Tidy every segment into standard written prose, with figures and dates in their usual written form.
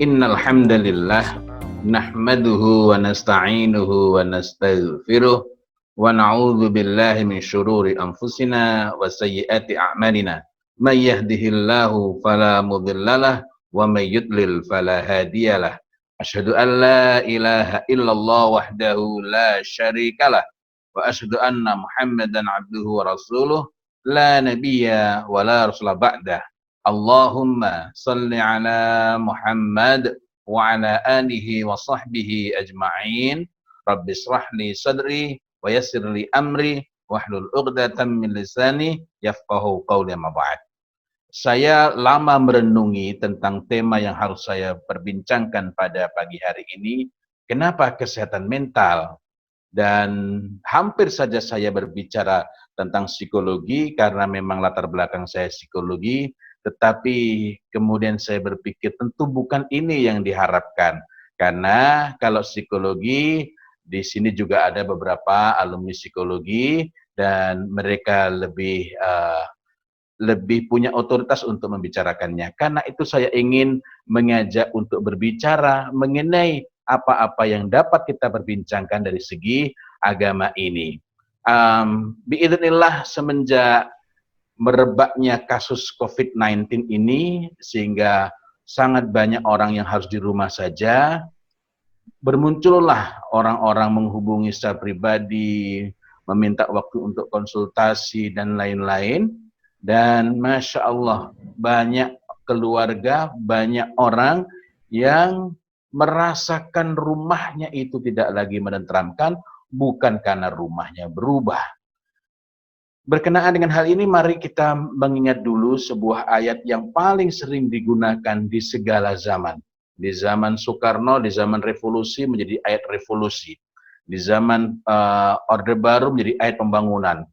Innal hamdalillah nahmaduhu wa nasta'inuhu wa nastaghfiruh wa na'udzu billahi min syururi anfusina wa sayyiati a'malina. May yahdihillahu fala mudhillalah wa may yudlil fala hadiyalah. Asyhadu an la ilaha illallah wahdahu la syarikalah wa asyhadu anna Muhammadan abduhu wa rasuluh la nabiyya wa la rasula ba'dah. Allahumma salli ala Muhammad wa ala alihi wa sahbihi ajma'in. Rabbi israh li sadri wa yassir li amri wahlul 'uqdatam min lisani yafqahu qawli ma ba'd. Saya lama merenungi tentang tema yang harus saya perbincangkan pada pagi hari ini. Kenapa kesehatan mental? Dan hampir saja saya berbicara tentang psikologi karena memang latar belakang saya psikologi, tetapi kemudian saya berpikir tentu bukan ini yang diharapkan. Karena kalau psikologi, di sini juga ada beberapa alumni psikologi dan mereka lebih punya otoritas untuk membicarakannya. Karena itu saya ingin mengajak untuk berbicara mengenai apa-apa yang dapat kita perbincangkan dari segi agama ini. Biidznillah semenjak merebaknya kasus COVID-19 ini, sehingga sangat banyak orang yang harus di rumah saja, bermuncullah orang-orang menghubungi secara pribadi, meminta waktu untuk konsultasi dan lain-lain. Dan Masya Allah, banyak keluarga, banyak orang yang merasakan rumahnya itu tidak lagi menenteramkan, bukan karena rumahnya berubah. Berkenaan dengan hal ini, mari kita mengingat dulu sebuah ayat yang paling sering digunakan di segala zaman. Di zaman Soekarno, di zaman revolusi menjadi ayat revolusi. Di zaman Orde Baru menjadi ayat pembangunan.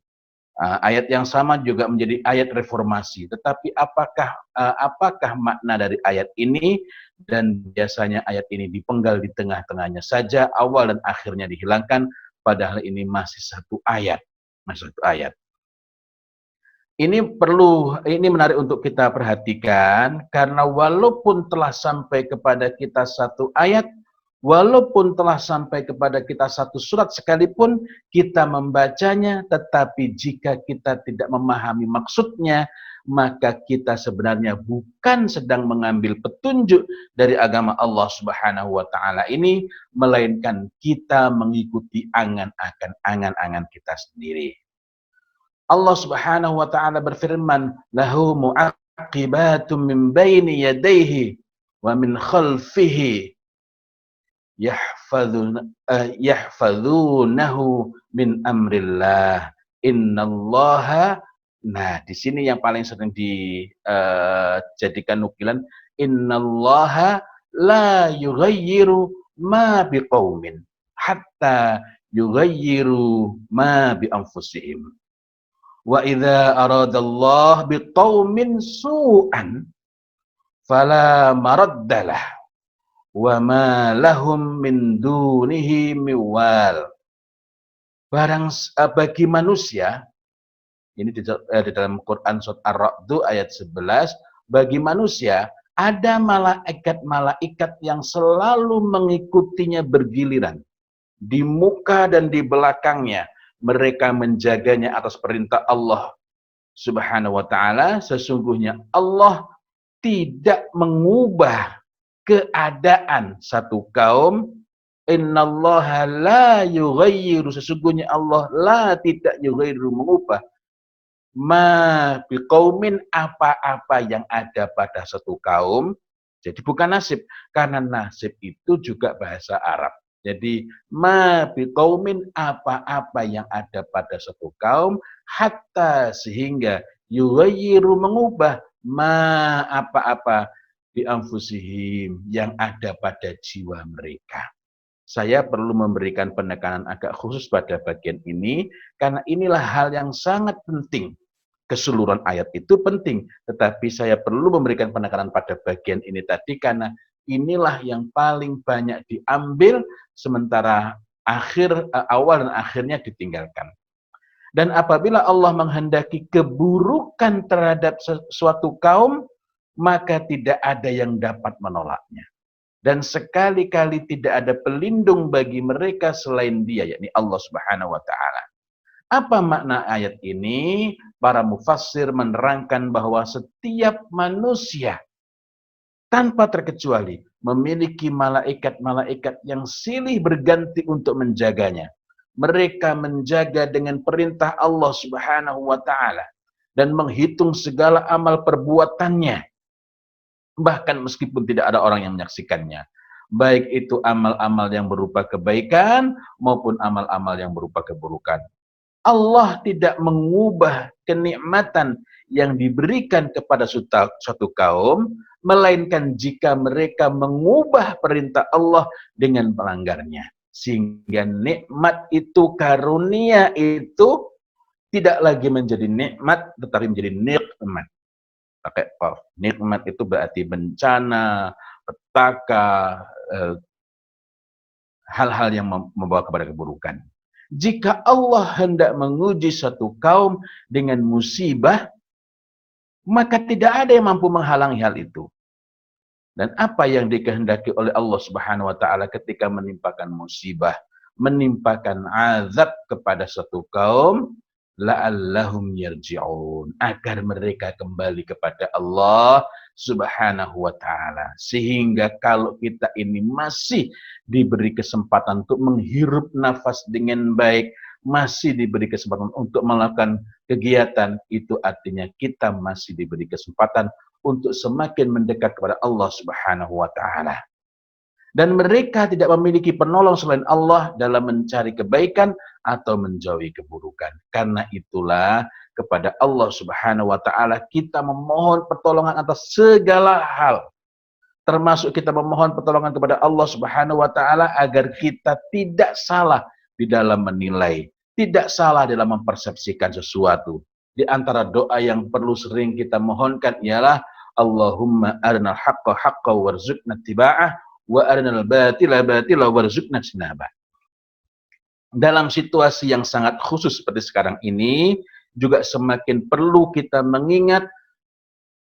Ayat yang sama juga menjadi ayat reformasi. Tetapi apakah makna dari ayat ini? Dan biasanya ayat ini dipenggal di tengah-tengahnya saja, awal dan akhirnya dihilangkan, padahal ini masih satu ayat. Masih satu ayat. Ini menarik untuk kita perhatikan, karena walaupun telah sampai kepada kita satu ayat, walaupun telah sampai kepada kita satu surat sekalipun, kita membacanya, tetapi jika kita tidak memahami maksudnya, maka kita sebenarnya bukan sedang mengambil petunjuk dari agama Allah Subhanahu wa Ta'ala ini, melainkan kita mengikuti angan-angan kita sendiri. Allah Subhanahu wa Ta'ala berfirman, lahu mu'aqibatum min baini yadayhi wa min khalfihi yahfazunahu min amrillah innallaha. Nah, di sini yang paling sering dijadikan nukilan, innallaha la yughayyiru ma biqaumin hatta yughayyiru ma bi anfusihim. Wa idza aradallahu biqaumin su'an fala maraddalah wa ma lahum min dunihi miwal. Bagi manusia, ini di dalam Quran surat Ar-Ra'd ayat 11, bagi manusia ada malaikat-malaikat yang selalu mengikutinya bergiliran di muka dan di belakangnya. Mereka menjaganya atas perintah Allah Subhanahu wa Ta'ala. Sesungguhnya Allah tidak mengubah keadaan satu kaum. Innallaha la yughayyiru, sesungguhnya Allah tidak yughayyiru, mengubah ma biqaumin, apa-apa yang ada pada satu kaum. Jadi bukan nasib, karena nasib itu juga bahasa Arab. Jadi ma biqaumin, apa-apa yang ada pada satu kaum, hatta sehingga yughayyiru, mengubah ma, apa-apa bi anfusihim, yang ada pada jiwa mereka. Saya perlu memberikan penekanan agak khusus pada bagian ini, karena inilah hal yang sangat penting. Keseluruhan ayat itu penting, tetapi saya perlu memberikan penekanan pada bagian ini tadi, karena inilah yang paling banyak diambil, sementara awal dan akhirnya ditinggalkan. Dan apabila Allah menghendaki keburukan terhadap suatu kaum, maka tidak ada yang dapat menolaknya. dan sekali-kali tidak ada pelindung bagi mereka selain Dia, yakni Allah Subhanahu wa taala. Apa makna ayat ini? Para mufassir menerangkan bahwa setiap manusia tanpa terkecuali memiliki malaikat-malaikat yang silih berganti untuk menjaganya. Mereka menjaga dengan perintah Allah Subhanahu wa taala dan menghitung segala amal perbuatannya. Bahkan meskipun tidak ada orang yang menyaksikannya. Baik itu amal-amal yang berupa kebaikan maupun amal-amal yang berupa keburukan. Allah tidak mengubah kenikmatan yang diberikan kepada suatu kaum, melainkan jika mereka mengubah perintah Allah dengan melanggarnya. Sehingga nikmat itu, karunia itu tidak lagi menjadi nikmat, tetapi menjadi nikmat. Pakai qaf. Nikmat itu berarti bencana, petaka, hal-hal yang membawa kepada keburukan. Jika Allah hendak menguji satu kaum dengan musibah, maka tidak ada yang mampu menghalangi hal itu. Dan apa yang dikehendaki oleh Allah Subhanahu wa taala ketika menimpakan musibah, menimpakan azab kepada satu kaum, la'allahum yarji'un, agar mereka kembali kepada Allah Subhanahu wa taala. Sehingga kalau kita ini masih diberi kesempatan untuk menghirup nafas dengan baik, masih diberi kesempatan untuk melakukan kegiatan, itu artinya kita masih diberi kesempatan untuk semakin mendekat kepada Allah Subhanahu wa taala. Dan mereka tidak memiliki penolong selain Allah dalam mencari kebaikan atau menjauhi keburukan. Karena itulah kepada Allah Subhanahu wa taala kita memohon pertolongan atas segala hal. Termasuk kita memohon pertolongan kepada Allah Subhanahu wa taala agar kita tidak salah di dalam menilai, tidak salah dalam mempersepsikan sesuatu. Di antara doa yang perlu sering kita mohonkan ialah Allahumma arinal haqqa haqqa warzuqna ittiba'ah wa arinal batila batila warzuqna ijtinabah. Dalam situasi yang sangat khusus seperti sekarang ini, juga semakin perlu kita mengingat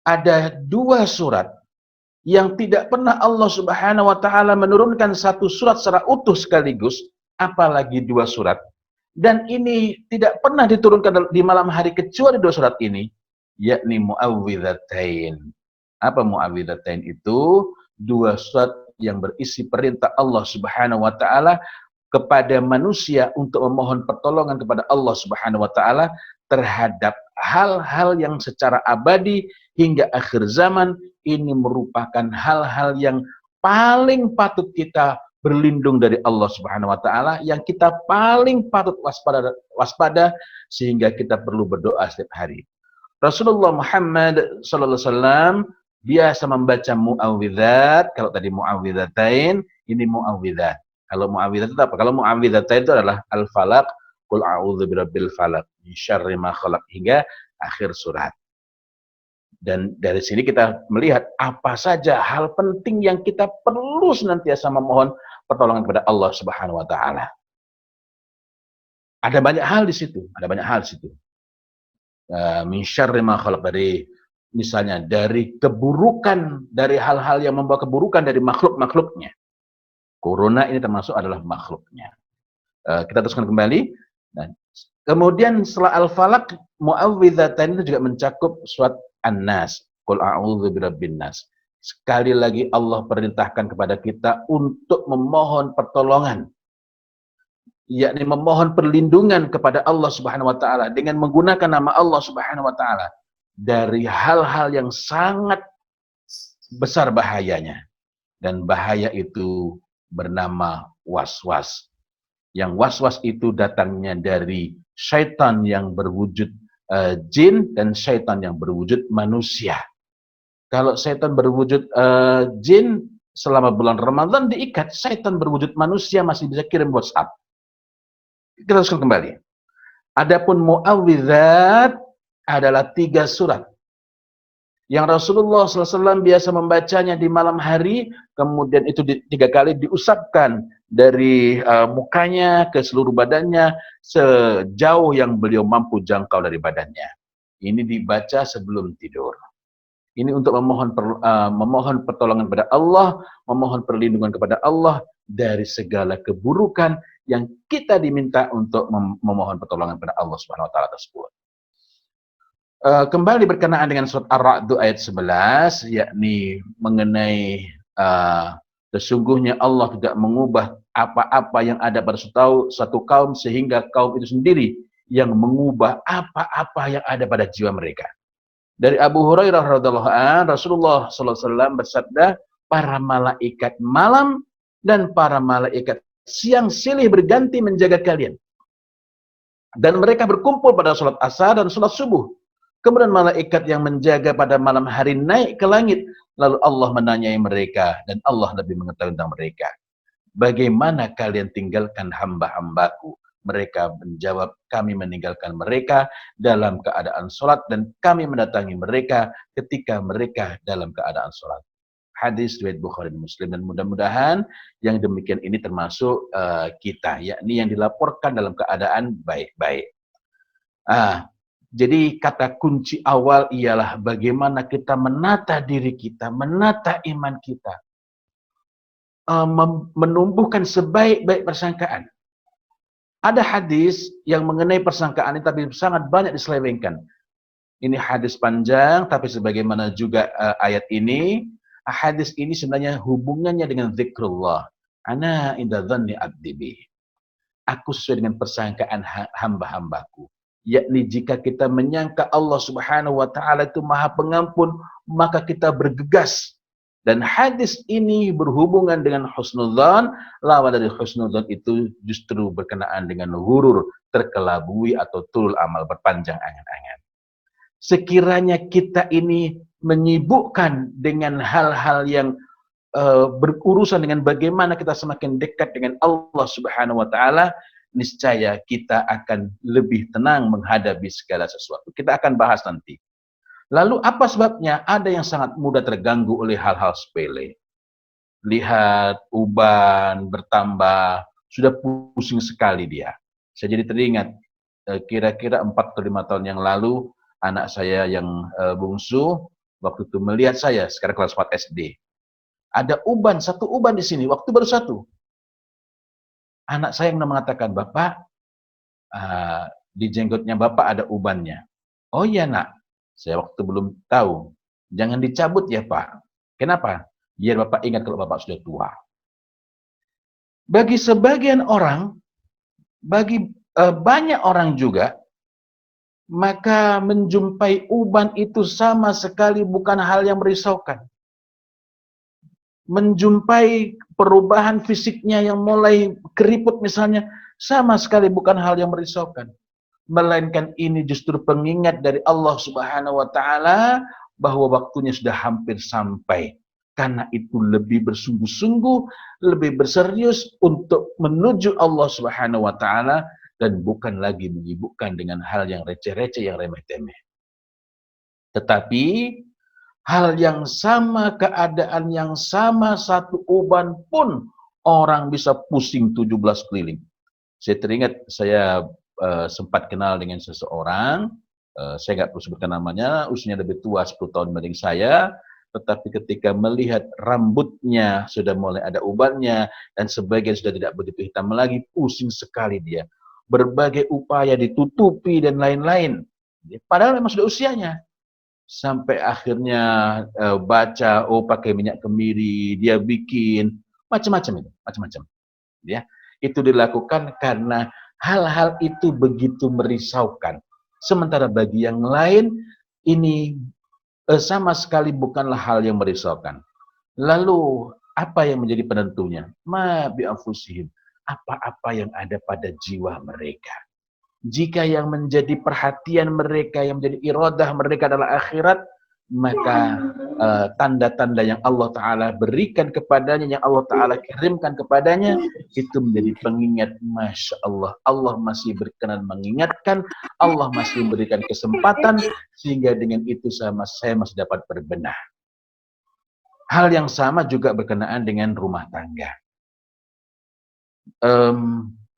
ada dua surat yang tidak pernah Allah Subhanahu wa taala menurunkan satu surat secara utuh sekaligus, apalagi dua surat. Dan ini tidak pernah diturunkan di malam hari kecuali dua surat ini, yakni Mu'awwidzatain. Apa Mu'awwidzatain itu? Dua surat yang berisi perintah Allah Subhanahu wa taala kepada manusia untuk memohon pertolongan kepada Allah Subhanahu wa taala terhadap hal-hal yang secara abadi hingga akhir zaman. Ini merupakan hal-hal yang paling patut kita berlindung dari Allah Subhanahu wa taala, yang kita paling patut waspada sehingga kita perlu berdoa setiap hari. Rasulullah Muhammad sallallahu alaihi wasallam biasa membaca mu'awwidzat. Kalau tadi mu'awwidzatain, ini mu'awwidzat. Kalau mu'awwidzat itu apa? Kalau mu'awwidzatain itu adalah al-falaq, qul a'udzu birabbil falaq min syarri ma khalaq, hingga akhir surat. Dan dari sini kita melihat apa saja hal penting yang kita perlu senantiasa memohon pertolongan kepada Allah Subhanahu wa taala. Ada banyak hal di situ, Min syarri ma khalaq, dari misalnya dari keburukan, dari hal-hal yang membawa keburukan dari makhluk-makhluknya. Corona ini termasuk adalah makhluknya. Kita teruskan kembali. Dan kemudian setelah Al-Falaq, Mu'awwidzatain itu juga mencakup surat An-Nas, Qul a'udzu birabbin nas. Sekali lagi Allah perintahkan kepada kita untuk memohon pertolongan, yakni memohon perlindungan kepada Allah Subhanahu wa taala dengan menggunakan nama Allah Subhanahu wa taala dari hal-hal yang sangat besar bahayanya. Dan bahaya itu bernama waswas. Yang waswas itu datangnya dari syaitan yang berwujud jin dan syaitan yang berwujud manusia. Kalau syaitan berwujud jin, selama bulan Ramadan diikat. Syaitan berwujud manusia masih bisa kirim WhatsApp. Kita teruskan kembali. Adapun mu'awwidzat adalah 3 surat yang Rasulullah SAW biasa membacanya di malam hari, kemudian itu 3 kali diusapkan dari mukanya ke seluruh badannya sejauh yang beliau mampu jangkau dari badannya. Ini dibaca sebelum tidur. Ini untuk memohon pertolongan kepada Allah, memohon perlindungan kepada Allah dari segala keburukan yang kita diminta untuk memohon pertolongan kepada Allah Subhanahu wa taala tersebut. Kembali berkenaan dengan surat Ar-Ra'd ayat 11, yakni mengenai sesungguhnya Allah tidak mengubah apa-apa yang ada pada satu kaum sehingga kaum itu sendiri yang mengubah apa-apa yang ada pada jiwa mereka. Dari Abu Hurairah radhiyallahu anhu, Rasulullah sallallahu alaihi wasallam bersabda, para malaikat malam dan para malaikat siang silih berganti menjaga kalian. Dan mereka berkumpul pada salat asar dan salat subuh. Kemudian malaikat yang menjaga pada malam hari naik ke langit, lalu Allah menanyai mereka dan Allah lebih mengetahui tentang mereka. Bagaimana kalian tinggalkan hamba-hambaku? Mereka menjawab, kami meninggalkan mereka dalam keadaan sholat dan kami mendatangi mereka ketika mereka dalam keadaan sholat. Hadis riwayat Bukhari dan Muslim, dan mudah-mudahan yang demikian ini termasuk kita, yakni yang dilaporkan dalam keadaan baik-baik. Jadi kata kunci awal ialah bagaimana kita menata diri kita, menata iman kita, menumbuhkan sebaik-baik persangkaan. Ada hadis yang mengenai persangkaan ini tapi sangat banyak diselewengkan. Ini hadis panjang, tapi sebagaimana juga ayat ini, hadis ini sebenarnya hubungannya dengan zikrullah. Ana inda dhanni abdi bi. Aku sesuai dengan persangkaan hamba-hambaku. Yakni jika kita menyangka Allah Subhanahu wa taala itu Maha Pengampun, maka kita bergegas. Dan hadis ini berhubungan dengan husnudzan. Lawan dari husnudzan itu justru berkenaan dengan hurur, terkelabui atau tulul amal, berpanjang angan-angan. Sekiranya kita ini menyibukkan dengan hal-hal yang berurusan dengan bagaimana kita semakin dekat dengan Allah Subhanahu wa taala, niscaya kita akan lebih tenang menghadapi segala sesuatu. Kita akan bahas nanti. Lalu apa sebabnya? Ada yang sangat mudah terganggu oleh hal-hal sepele. Lihat uban bertambah, sudah pusing sekali dia. Saya jadi teringat, kira-kira 4 atau 5 tahun yang lalu, anak saya yang bungsu, waktu itu melihat saya, sekarang kelas 4 SD. Ada uban, satu uban di sini, waktu baru satu. Anak saya yang mengatakan, Bapak, di jenggotnya Bapak ada ubannya. Oh iya nak. Saya waktu belum tahu. Jangan dicabut ya Pak. Kenapa? Biar Bapak ingat kalau Bapak sudah tua. Bagi sebagian orang, bagi banyak orang juga, maka menjumpai uban itu sama sekali bukan hal yang merisaukan. Menjumpai perubahan fisiknya yang mulai keriput misalnya, sama sekali bukan hal yang merisaukan. Melainkan ini justru pengingat dari Allah Subhanahu wa taala bahwa waktunya sudah hampir sampai. Karena itu lebih bersungguh-sungguh, lebih berserius untuk menuju Allah Subhanahu wa taala dan bukan lagi menyibukkan dengan hal yang receh-receh, yang remeh-temeh. Tetapi hal yang sama, keadaan yang sama, satu uban pun orang bisa pusing 17 keliling. Saya teringat saya sempat kenal dengan seseorang, saya nggak perlu sebutkan namanya, usianya lebih tua 10 tahun dibanding saya, tetapi ketika melihat rambutnya sudah mulai ada ubannya, dan sebagian sudah tidak begitu hitam lagi, pusing sekali dia. Berbagai upaya ditutupi dan lain-lain. Padahal memang sudah usianya. Sampai akhirnya baca, oh pakai minyak kemiri, dia bikin, macam-macam itu, macam-macam. Ya, itu dilakukan karena hal-hal itu begitu merisaukan. Sementara bagi yang lain, ini sama sekali bukanlah hal yang merisaukan. Lalu, apa yang menjadi penentunya? Ma bi'anfusihim. Apa-apa yang ada pada jiwa mereka. Jika yang menjadi perhatian mereka, yang menjadi iradah mereka adalah akhirat, maka tanda-tanda yang Allah Ta'ala berikan kepadanya, yang Allah Ta'ala kirimkan kepadanya, itu menjadi pengingat. Masya Allah, Allah masih berkenan mengingatkan, Allah masih memberikan kesempatan, sehingga dengan itu saya masih dapat berbenah. Hal yang sama juga berkenaan dengan rumah tangga.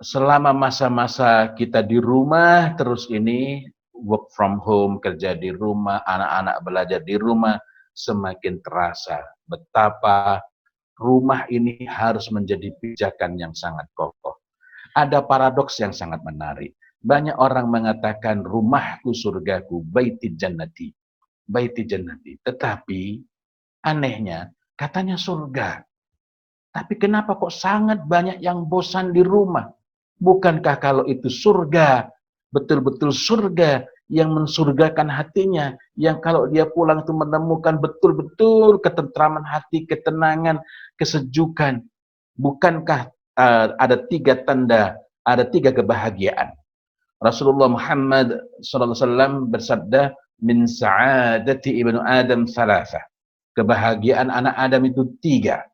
Selama masa-masa kita di rumah terus ini, work from home, kerja di rumah, anak-anak belajar di rumah, semakin terasa betapa rumah ini harus menjadi pijakan yang sangat kokoh. Ada paradoks yang sangat menarik. Banyak orang mengatakan rumahku surgaku, baiti jannati, baiti jannati. Tetapi anehnya katanya surga. Tapi kenapa kok sangat banyak yang bosan di rumah? Bukankah kalau itu surga, betul-betul surga yang mensurgakan hatinya, yang kalau dia pulang itu menemukan betul-betul ketentraman hati, ketenangan, kesejukan. Bukankah ada tiga tanda, ada tiga kebahagiaan? Rasulullah Muhammad SAW bersabda, min sa'adati ibnu Adam salasa. Kebahagiaan anak Adam itu tiga.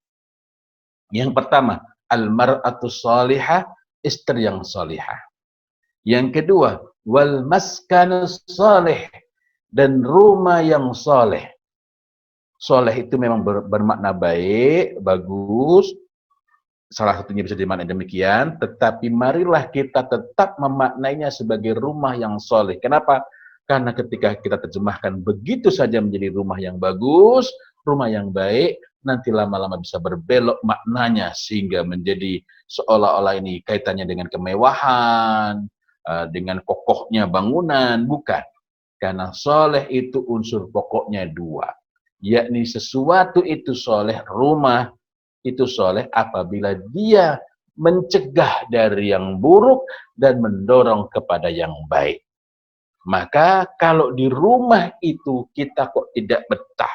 Yang pertama, al-mar'atu salihah, istri yang salihah. Yang kedua, wal maskanu salih, dan rumah yang saleh. Saleh itu memang bermakna baik, bagus. Salah satunya bisa dimaknai demikian, tetapi marilah kita tetap memaknainya sebagai rumah yang saleh. Kenapa? Karena ketika kita terjemahkan begitu saja menjadi rumah yang bagus, rumah yang baik, nanti lama-lama bisa berbelok maknanya sehingga menjadi seolah-olah ini kaitannya dengan kemewahan, dengan kokohnya bangunan, bukan. Karena soleh itu unsur pokoknya dua, yakni sesuatu itu soleh, rumah itu soleh apabila dia mencegah dari yang buruk dan mendorong kepada yang baik. Maka kalau di rumah itu kita kok tidak betah,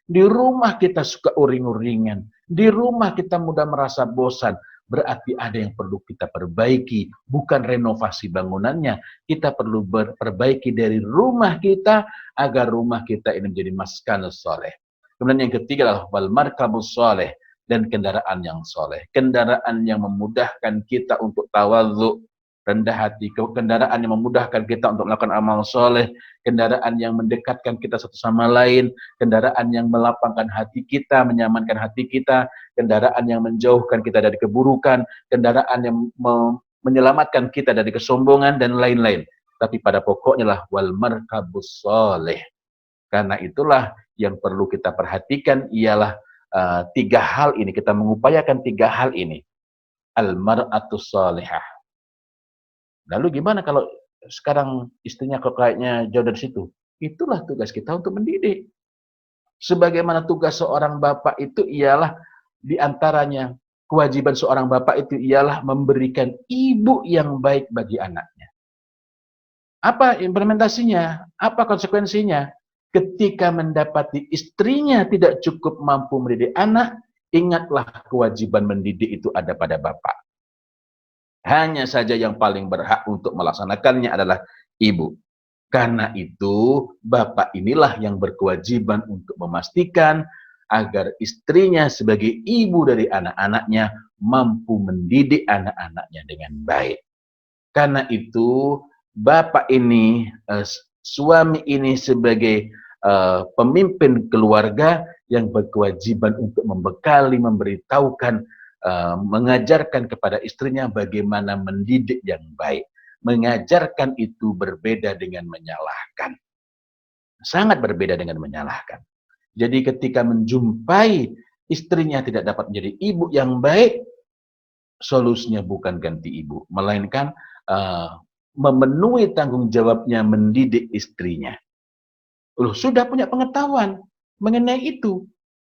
di rumah kita suka uring-uringan, di rumah kita mudah merasa bosan, berarti ada yang perlu kita perbaiki, bukan renovasi bangunannya. Kita perlu perbaiki dari rumah kita agar rumah kita ini menjadi maskanus soleh. Kemudian yang ketiga adalah wal markabus soleh, dan kendaraan yang soleh, kendaraan yang memudahkan kita untuk tawadhu, rendah hati, kendaraan yang memudahkan kita untuk melakukan amal soleh, kendaraan yang mendekatkan kita satu sama lain, kendaraan yang melapangkan hati kita, menyamankan hati kita, kendaraan yang menjauhkan kita dari keburukan, kendaraan yang menyelamatkan kita dari kesombongan dan lain-lain. Tapi pada pokoknya lah wal markabus soleh. Karena itulah yang perlu kita perhatikan ialah tiga hal ini, kita mengupayakan tiga hal ini. Al-mar'atus salihah. Lalu gimana kalau sekarang istrinya kok kayaknya jauh dari situ? Itulah tugas kita untuk mendidik. Sebagaimana tugas seorang bapak itu ialah diantaranya kewajiban seorang bapak itu ialah memberikan ibu yang baik bagi anaknya. Apa implementasinya? Apa konsekuensinya? Ketika mendapati istrinya tidak cukup mampu mendidik anak, ingatlah kewajiban mendidik itu ada pada bapak. Hanya saja yang paling berhak untuk melaksanakannya adalah ibu. Karena itu, bapak inilah yang berkewajiban untuk memastikan agar istrinya sebagai ibu dari anak-anaknya mampu mendidik anak-anaknya dengan baik. Karena itu, bapak ini, suami ini sebagai pemimpin keluarga yang berkewajiban untuk membekali, memberitahukan, mengajarkan kepada istrinya bagaimana mendidik yang baik. Mengajarkan itu berbeda dengan menyalahkan. Sangat berbeda dengan menyalahkan. Jadi ketika menjumpai istrinya tidak dapat menjadi ibu yang baik, solusinya bukan ganti ibu, melainkan memenuhi tanggung jawabnya mendidik istrinya. Loh, sudah punya pengetahuan mengenai itu.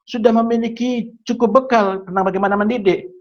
Sudah memiliki cukup bekal tentang bagaimana mendidik.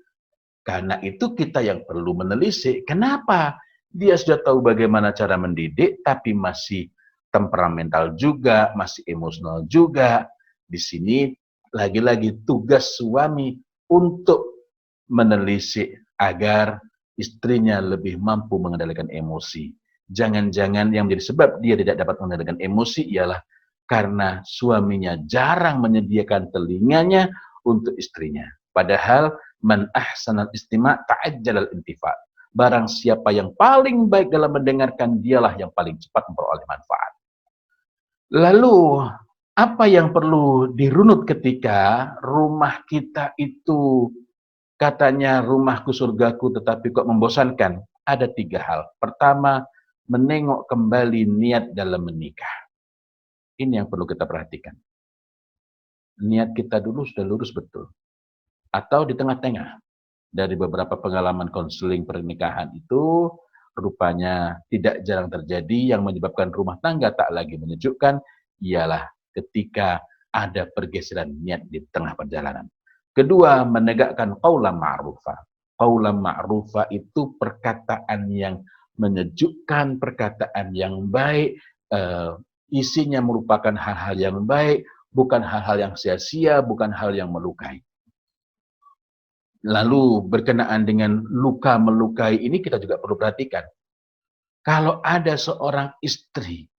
Karena itu kita yang perlu menelisik. Kenapa dia sudah tahu bagaimana cara mendidik, tapi masih temperamental juga, masih emosional juga. Di sini lagi-lagi tugas suami untuk menelisik agar istrinya lebih mampu mengendalikan emosi. Jangan-jangan yang menjadi sebab dia tidak dapat mengendalikan emosi ialah karena suaminya jarang menyediakan telinganya untuk istrinya. Padahal man ahsanal istima' ta'ajjalal intifa'. Barang siapa yang paling baik dalam mendengarkan, dialah yang paling cepat memperoleh manfaat. Lalu, apa yang perlu dirunut ketika rumah kita itu katanya rumahku surgaku tetapi kok membosankan? Ada tiga hal. Pertama, menengok kembali niat dalam menikah. Ini yang perlu kita perhatikan. niat kita dulu sudah lurus betul. Atau di tengah-tengah. Dari beberapa pengalaman konseling pernikahan itu, rupanya tidak jarang terjadi yang menyebabkan rumah tangga tak lagi menyejukkan, ialah ketika ada pergeseran niat di tengah perjalanan. Kedua, menegakkan qaulan ma'rufah. Qaulan ma'rufah itu perkataan yang menyejukkan, perkataan yang baik, isinya merupakan hal-hal yang baik, bukan hal-hal yang sia-sia, bukan hal yang melukai. Lalu berkenaan dengan luka melukai ini kita juga perlu perhatikan. Kalau ada seorang istri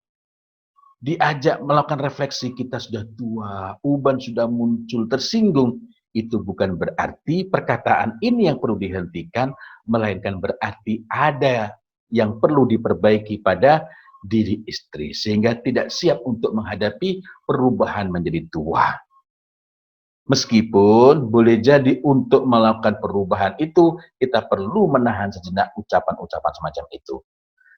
diajak melakukan refleksi, kita sudah tua, uban sudah muncul, tersinggung, itu bukan berarti perkataan ini yang perlu dihentikan, melainkan berarti ada yang perlu diperbaiki pada diri istri, sehingga tidak siap untuk menghadapi perubahan menjadi tua. Meskipun boleh jadi untuk melakukan perubahan itu, kita perlu menahan sejenak ucapan-ucapan semacam itu.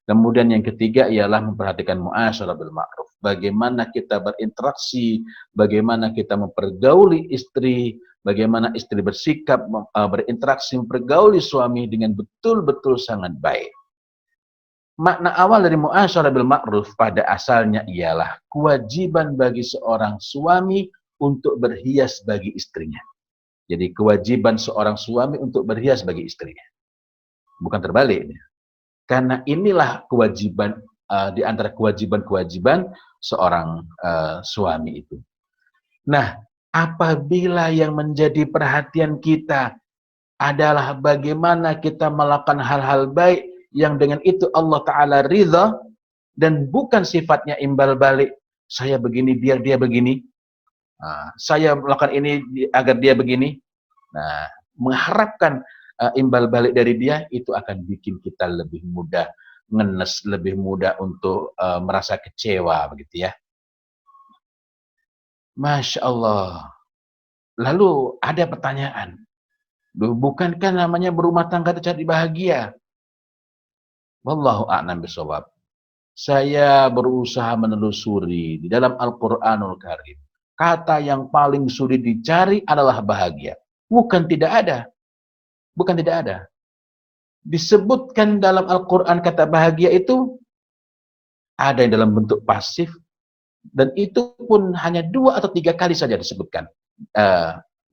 Kemudian yang ketiga ialah memperhatikan muasyarah bil ma'ruf. Bagaimana kita berinteraksi, bagaimana kita mempergauli istri, bagaimana istri bersikap, berinteraksi, mempergauli suami dengan betul-betul sangat baik. Makna awal dari muasyarah bil ma'ruf pada asalnya ialah kewajiban bagi seorang suami untuk berhias bagi istrinya. Jadi kewajiban seorang suami untuk berhias bagi istrinya. Bukan terbalik. Karena inilah kewajiban di antara kewajiban-kewajiban seorang suami itu. Nah, apabila yang menjadi perhatian kita adalah bagaimana kita melakukan hal-hal baik yang dengan itu Allah Ta'ala ridha dan bukan sifatnya imbal balik. Saya begini biar dia begini. Saya melakukan ini agar dia begini. Nah, mengharapkan imbal balik dari dia itu akan bikin kita lebih mudah ngenes, lebih mudah untuk merasa kecewa begitu ya. Masya Allah. Lalu ada pertanyaan, bukankah namanya berumah tangga itu cari bahagia? Wallahu a'lam bishawab. Saya berusaha menelusuri di dalam Al-Quranul Karim. Kata yang paling sulit dicari adalah bahagia. Bukan tidak ada. Bukan tidak ada. Disebutkan dalam Al-Quran kata bahagia itu ada yang dalam bentuk pasif, dan itu pun hanya 2 atau 3 kali saja disebutkan.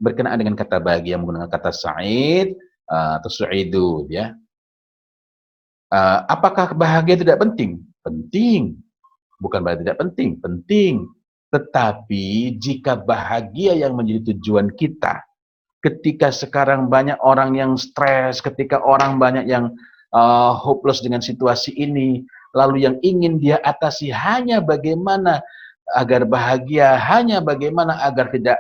Berkenaan dengan kata bahagia menggunakan kata sa'id atau su'idu. Ya. Apakah bahagia tidak penting? Penting. Bukan berarti tidak penting. Penting. Tetapi jika bahagia yang menjadi tujuan kita, ketika sekarang banyak orang yang stres, ketika orang banyak yang hopeless dengan situasi ini, lalu yang ingin dia atasi hanya bagaimana agar bahagia, hanya bagaimana agar tidak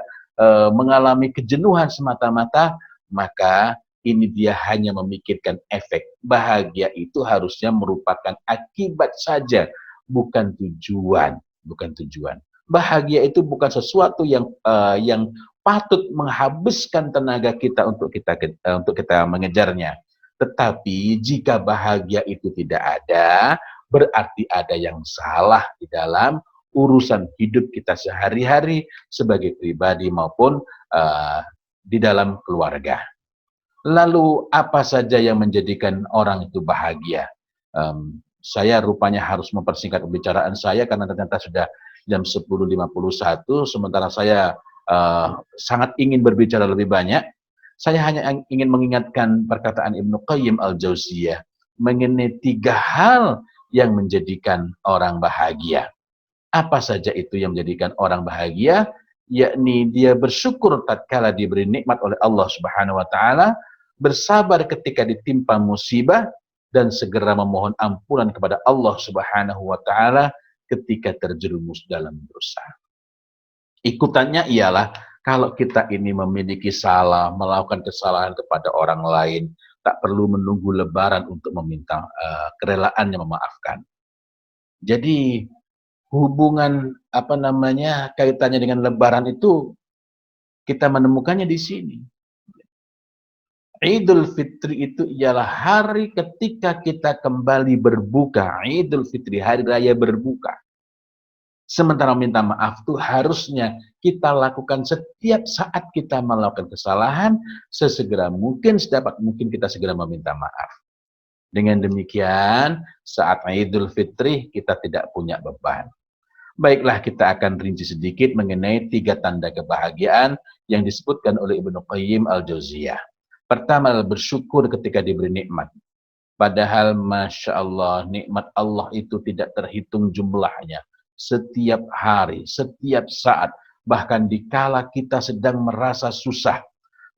mengalami kejenuhan semata-mata, maka ini dia hanya memikirkan efek. Bahagia itu harusnya merupakan akibat saja, bukan tujuan, bukan tujuan. Bahagia itu bukan sesuatu yang patut menghabiskan tenaga kita untuk kita mengejarnya. Tetapi jika bahagia itu tidak ada, berarti ada yang salah di dalam urusan hidup kita sehari-hari sebagai pribadi maupun di dalam keluarga. Lalu apa saja yang menjadikan orang itu bahagia? Saya rupanya harus mempersingkat pembicaraan saya karena ternyata sudah jam 10.51, sementara saya sangat ingin berbicara lebih banyak. Saya hanya ingin mengingatkan perkataan Ibnu Qayyim Al-Jauziyah mengenai 3 hal yang menjadikan orang bahagia. Apa saja itu yang menjadikan orang bahagia? Yakni dia bersyukur tatkala diberi nikmat oleh Allah Subhanahu wa taala, bersabar ketika ditimpa musibah, dan segera memohon ampunan kepada Allah Subhanahu wa taala ketika terjerumus dalam dosa. Ikutannya ialah kalau kita ini memiliki salah, melakukan kesalahan kepada orang lain, tak perlu menunggu lebaran untuk meminta kerelaannya memaafkan. Jadi hubungan kaitannya dengan lebaran itu kita menemukannya di sini. Idul Fitri itu ialah hari ketika kita kembali berbuka. Idul Fitri, hari raya berbuka. Sementara minta maaf itu harusnya kita lakukan setiap saat kita melakukan kesalahan, sesegera mungkin, sedapat mungkin kita segera meminta maaf. Dengan demikian, saat Idul Fitri kita tidak punya beban. Baiklah, kita akan rinci sedikit mengenai 3 tanda kebahagiaan yang disebutkan oleh Ibnu Qayyim Al-Jauziyah. Pertama adalah bersyukur ketika diberi nikmat. Padahal Masya Allah, nikmat Allah itu tidak terhitung jumlahnya. Setiap hari, setiap saat, bahkan dikala kita sedang merasa susah,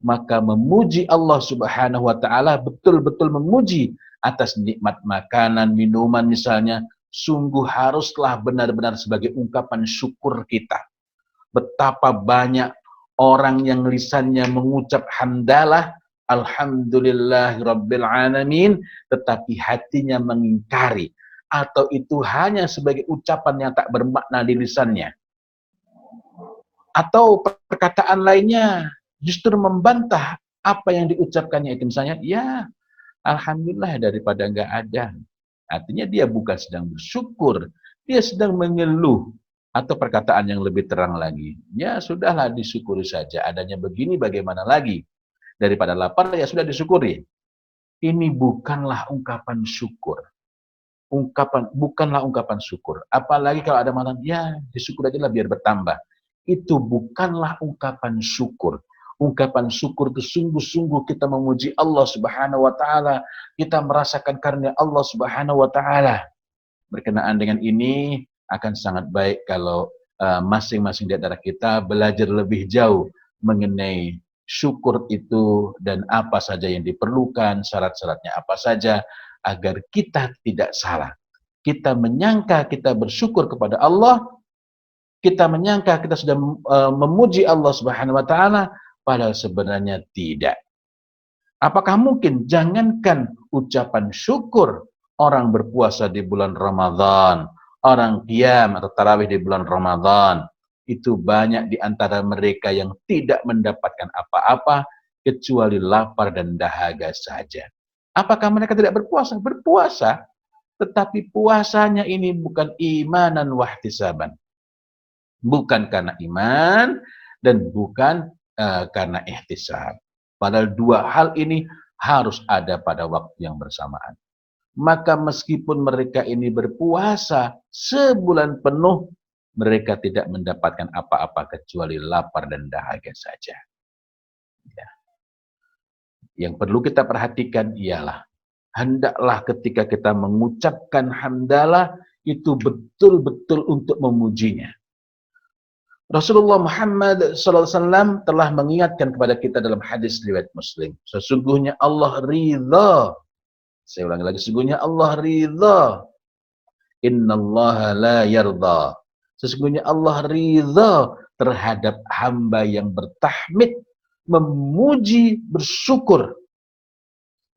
maka memuji Allah Subhanahu wa Ta'ala, betul-betul memuji atas nikmat makanan, minuman misalnya, sungguh haruslah benar-benar sebagai ungkapan syukur kita. Betapa banyak orang yang lisannya mengucap hamdalah, alhamdulillahirabbil alamin, tetapi hatinya mengingkari, atau itu hanya sebagai ucapan yang tak bermakna di lisannya. Atau perkataan lainnya justru membantah apa yang diucapkannya itu, misalnya, ya alhamdulillah daripada enggak ada. Artinya dia bukan sedang bersyukur, dia sedang mengeluh. Atau perkataan yang lebih terang lagi, ya sudahlah disyukuri saja, adanya begini bagaimana lagi, daripada lapar ya sudah disyukuri. Ini bukanlah ungkapan syukur. Bukanlah ungkapan syukur. Apalagi kalau ada malam, ya disyukur aja lah biar bertambah. Itu bukanlah ungkapan syukur. Ungkapan syukur itu sungguh-sungguh kita memuji Allah Subhanahu wa Ta'ala. Kita merasakan karunia Allah Subhanahu wa Ta'ala. Berkenaan dengan ini, akan sangat baik kalau masing-masing di antara kita belajar lebih jauh mengenai syukur itu dan apa saja yang diperlukan, syarat-syaratnya apa saja, agar kita tidak salah. Kita menyangka kita bersyukur kepada Allah, kita menyangka kita sudah memuji Allah Subhanahu wa Ta'ala, padahal sebenarnya tidak. Apakah mungkin jangankan ucapan syukur, orang berpuasa di bulan Ramadan, orang qiyam atau tarawih di bulan Ramadan, itu banyak di antara mereka yang tidak mendapatkan apa-apa kecuali lapar dan dahaga saja. Apakah mereka tidak berpuasa? Berpuasa, tetapi puasanya ini bukan imanan wahtisaban. Bukan karena iman dan bukan karena ihtisab. Padahal dua hal ini harus ada pada waktu yang bersamaan. Maka meskipun mereka ini berpuasa sebulan penuh, mereka tidak mendapatkan apa-apa kecuali lapar dan dahaga saja. Ya. Yang perlu kita perhatikan ialah, hendaklah ketika kita mengucapkan hamdalah, itu betul-betul untuk memujinya. Rasulullah Muhammad SAW telah mengingatkan kepada kita dalam hadis riwayat Muslim, sesungguhnya Allah ridha. Saya ulangi lagi, sesungguhnya Allah ridha. Innallaha la yarda. Sesungguhnya Allah ridha terhadap hamba yang bertahmid, memuji, bersyukur.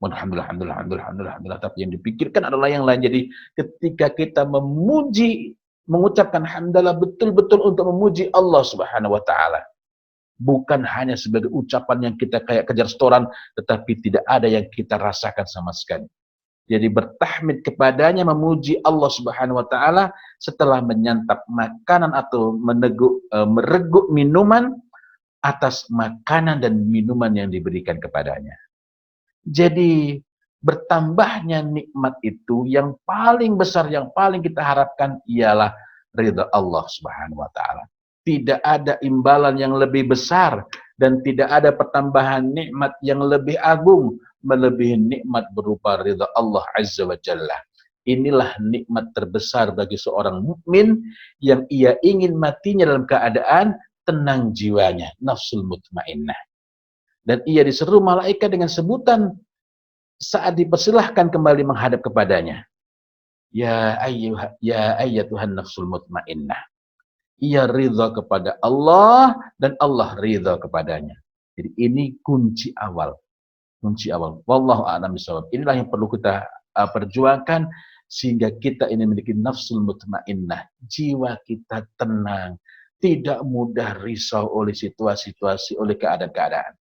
Alhamdulillah. Tapi yang dipikirkan adalah yang lain. Jadi ketika kita memuji, mengucapkan hamdalah betul-betul untuk memuji Allah Subhanahu wa Ta'ala. Bukan hanya sebagai ucapan yang kita kayak kejar setoran, tetapi tidak ada yang kita rasakan sama sekali. Jadi bertahmid kepadanya, memuji Allah Subhanahu wa Ta'ala setelah menyantap makanan atau mereguk minuman atas makanan dan minuman yang diberikan kepadanya. Jadi bertambahnya nikmat itu yang paling besar, yang paling kita harapkan ialah ridha Allah Subhanahu wa Ta'ala. Tidak ada imbalan yang lebih besar dan tidak ada pertambahan nikmat yang lebih agung melebihi nikmat berupa ridha Allah Azza wa Jalla. Inilah nikmat terbesar bagi seorang mukmin yang ia ingin matinya dalam keadaan tenang jiwanya, nafsul mutmainnah. Dan ia diseru malaikat dengan sebutan saat dipersilahkan kembali menghadap kepadanya. Ya ayyatuhan nafsul mutmainnah. Ia ridha kepada Allah dan Allah ridha kepadanya. Jadi ini kunci awal. Kunci awal. Wallahu a'lam bishawab. Inilah yang perlu kita perjuangkan sehingga kita ini memiliki nafsul mutmainnah. Jiwa kita tenang, tidak mudah risau oleh situasi-situasi, oleh keadaan-keadaan.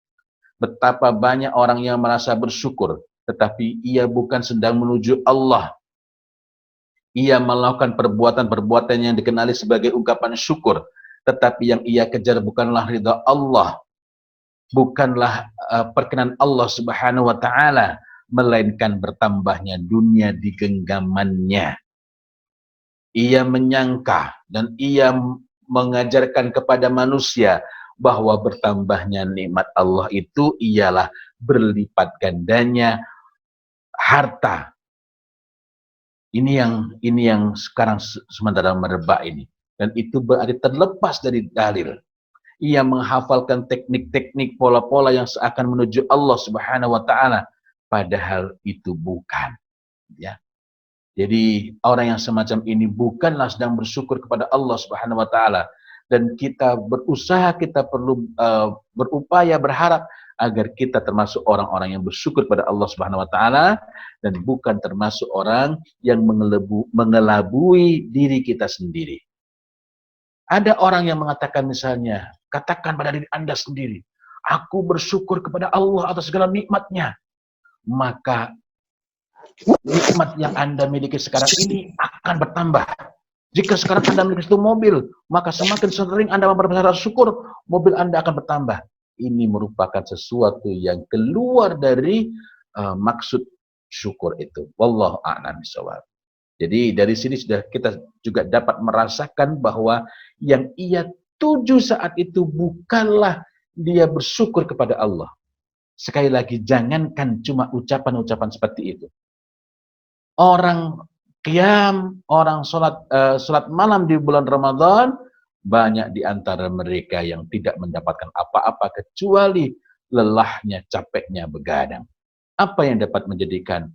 Betapa banyak orang yang merasa bersyukur, tetapi ia bukan sedang menuju Allah. Ia melakukan perbuatan-perbuatan yang dikenali sebagai ungkapan syukur, tetapi yang ia kejar bukanlah ridha Allah, bukanlah perkenan Allah Subhanahu wa taala, melainkan bertambahnya dunia di genggamannya. Ia menyangka dan ia mengajarkan kepada manusia bahwa bertambahnya nikmat Allah itu ialah berlipat gandanya harta. Ini yang sekarang sementara merebak ini, dan itu berarti terlepas dari dalil. Ia menghafalkan teknik-teknik, pola-pola yang seakan menuju Allah Subhanahu wa taala, padahal itu bukan, ya. Jadi orang yang semacam ini bukanlah sedang bersyukur kepada Allah Subhanahu wa taala, dan kita berusaha, kita perlu berupaya, berharap agar kita termasuk orang-orang yang bersyukur kepada Allah Subhanahu wa taala dan bukan termasuk orang yang mengelabui diri kita sendiri. Ada orang yang mengatakan misalnya, katakan pada diri Anda sendiri, aku bersyukur kepada Allah atas segala nikmatnya. Maka nikmat yang Anda miliki sekarang ini akan bertambah. Jika sekarang Anda memiliki satu mobil, maka semakin sering Anda memperbanyak syukur, mobil Anda akan bertambah. Ini merupakan sesuatu yang keluar dari maksud syukur itu. Wallahu a'lam bishawab. Jadi dari sini sudah kita juga dapat merasakan bahwa yang ia tuju saat itu bukanlah dia bersyukur kepada Allah. Sekali lagi, jangankan cuma ucapan-ucapan seperti itu. Orang qiyam, orang sholat malam di bulan Ramadan, banyak di antara mereka yang tidak mendapatkan apa-apa kecuali lelahnya, capeknya begadang. Apa yang dapat menjadikan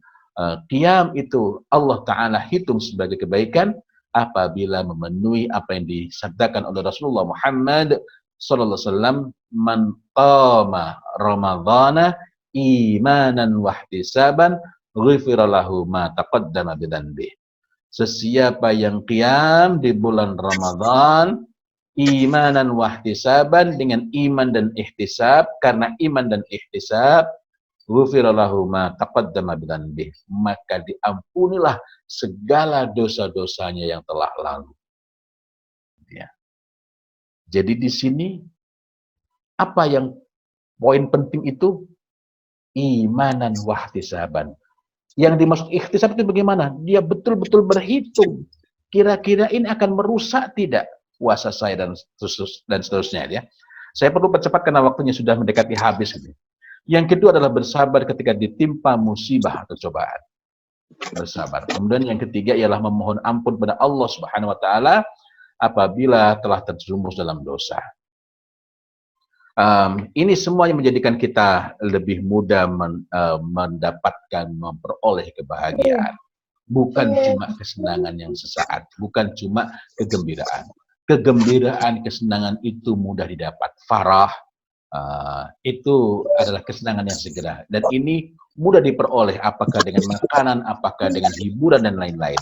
qiyam itu Allah Ta'ala hitung sebagai kebaikan? Apabila memenuhi apa yang disabdakan oleh Rasulullah Muhammad sallallahu alaihi wasallam, man qama ramadhana imanan wahtisaban ghufira lahu ma taqaddama bidzanbi. Sesiapa yang qiyam di bulan Ramadan imanan wahtisaban, dengan iman dan ihtisab, karena iman dan ihtisab ghufira lahu ma taqaddama bidzanbi, maka diampunilah segala dosa-dosanya yang telah lalu. Ya. Jadi di sini apa yang poin penting itu? Imanan wahtisaban. Yang dimaksud ihtisab itu bagaimana? Dia betul-betul berhitung. Kira-kira ini akan merusak tidak puasa saya dan seterusnya, ya. Saya perlu percepat karena waktunya sudah mendekati habis. Yang kedua adalah bersabar ketika ditimpa musibah atau cobaan. Bersabar. Kemudian yang ketiga ialah memohon ampun kepada Allah Subhanahu wa taala apabila telah terjerumus dalam dosa. Ini semua yang menjadikan kita lebih mudah mendapatkan, memperoleh kebahagiaan. Bukan cuma kesenangan yang sesaat, bukan cuma kegembiraan. Kegembiraan, kesenangan itu mudah didapat. Farah, itu adalah kesenangan yang segera. Dan ini mudah diperoleh, apakah dengan makanan, apakah dengan hiburan, dan lain-lain.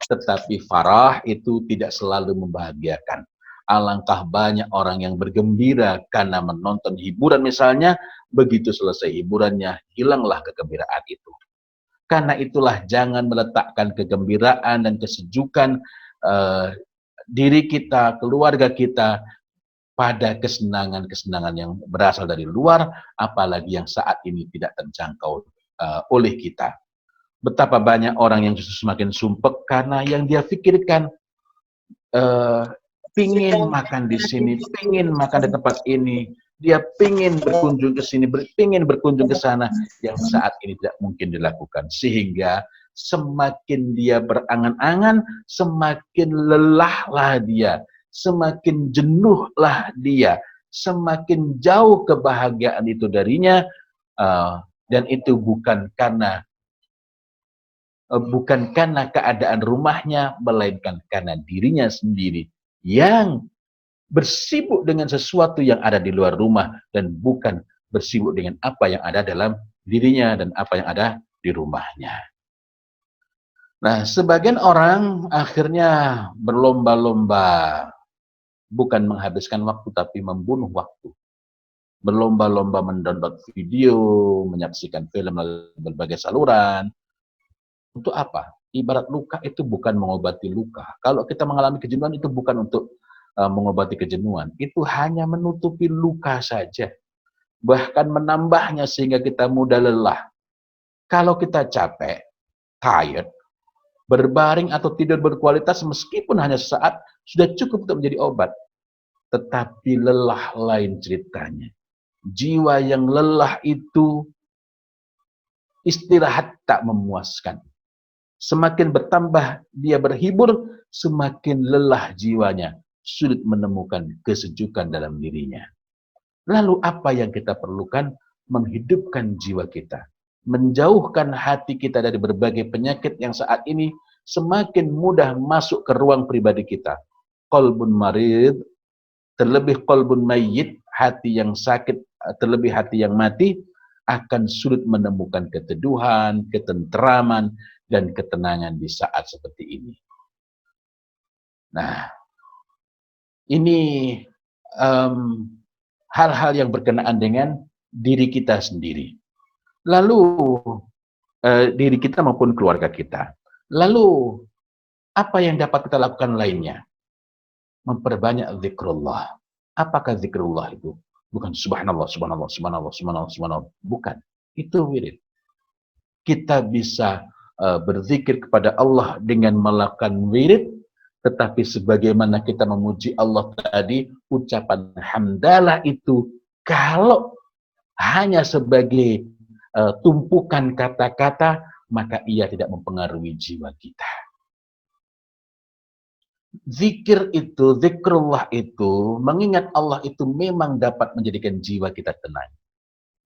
Tetapi farah itu tidak selalu membahagiakan. Alangkah banyak orang yang bergembira karena menonton hiburan misalnya, begitu selesai hiburannya, hilanglah kegembiraan itu. Karena itulah jangan meletakkan kegembiraan dan kesejukan diri kita, keluarga kita, pada kesenangan-kesenangan yang berasal dari luar, apalagi yang saat ini tidak terjangkau oleh kita. Betapa banyak orang yang justru semakin sumpek karena yang dia pikirkan pingin makan di sini, pingin makan di tempat ini, dia pingin berkunjung ke sini, pingin berkunjung ke sana, yang saat ini tidak mungkin dilakukan. Sehingga semakin dia berangan-angan, semakin lelahlah dia, semakin jenuhlah dia, semakin jauh kebahagiaan itu darinya, dan itu bukan karena keadaan rumahnya, melainkan karena dirinya sendiri yang bersibuk dengan sesuatu yang ada di luar rumah dan bukan bersibuk dengan apa yang ada dalam dirinya dan apa yang ada di rumahnya. Nah, sebagian orang akhirnya berlomba-lomba, bukan menghabiskan waktu tapi membunuh waktu. Berlomba-lomba mendownload video, menyaksikan film melalui berbagai saluran. Untuk apa? Ibarat luka itu bukan mengobati luka. Kalau kita mengalami kejenuhan itu bukan untuk mengobati kejenuhan. Itu hanya menutupi luka saja. Bahkan menambahnya sehingga kita mudah lelah. Kalau kita capek, tired, berbaring atau tidur berkualitas meskipun hanya sesaat, sudah cukup untuk menjadi obat. Tetapi lelah lain ceritanya. Jiwa yang lelah itu istirahat tak memuaskan. Semakin bertambah dia berhibur, semakin lelah jiwanya, sulit menemukan kesejukan dalam dirinya. Lalu apa yang kita perlukan? Menghidupkan jiwa kita, menjauhkan hati kita dari berbagai penyakit yang saat ini semakin mudah masuk ke ruang pribadi kita. Qalbun marid, terlebih qalbun mayyit, hati yang sakit, terlebih hati yang mati, akan sulit menemukan keteduhan, ketenteraman, dan ketenangan di saat seperti ini. Nah, ini hal-hal yang berkenaan dengan diri kita sendiri. Lalu, diri kita maupun keluarga kita. Lalu, apa yang dapat kita lakukan lainnya? Memperbanyak zikrullah. Apakah zikrullah itu? Bukan subhanallah, subhanallah, subhanallah, subhanallah, subhanallah. Bukan. Itu wirid. Kita bisa berzikir kepada Allah dengan melakukan wirid, tetapi sebagaimana kita memuji Allah tadi, ucapan hamdalah itu kalau hanya sebagai tumpukan kata-kata, maka ia tidak mempengaruhi jiwa kita. Zikir itu, zikrullah itu, mengingat Allah itu memang dapat menjadikan jiwa kita tenang.